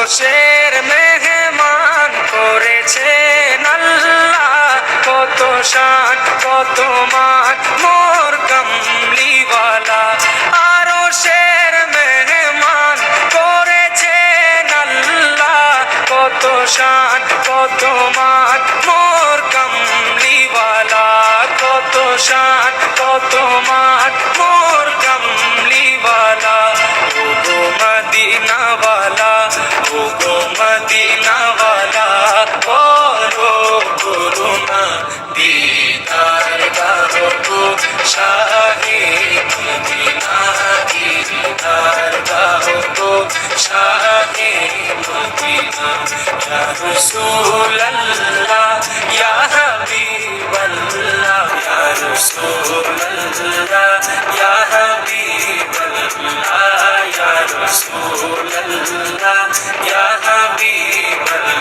আরশের মেহমান করেছেন আল্লাহ, কত শান কত মান মোর কামলিওয়ালা। আরশের মেহমান করেছেন আল্লাহ, কত শান কত মান মোর কামলিওয়ালা, কত শান কত মান মোর কামলিওয়ালা। ওগো মদিনাওয়ালা, ওগো মদিনাওয়ালা, করো করুণা দিদার দাও গো শাহে মদিনা, দিদার দাও গো শাহে মদিনা। ইয়া রাসূলুল্লাহ ইয়া হাবিবাল্লাহ, ইয়া রাসূলুল্লাহ ইয়া হাবিবাল্লাহ, ইয়া রাসূলুল্লাহ ইয়া হাবিবাল্লাহ।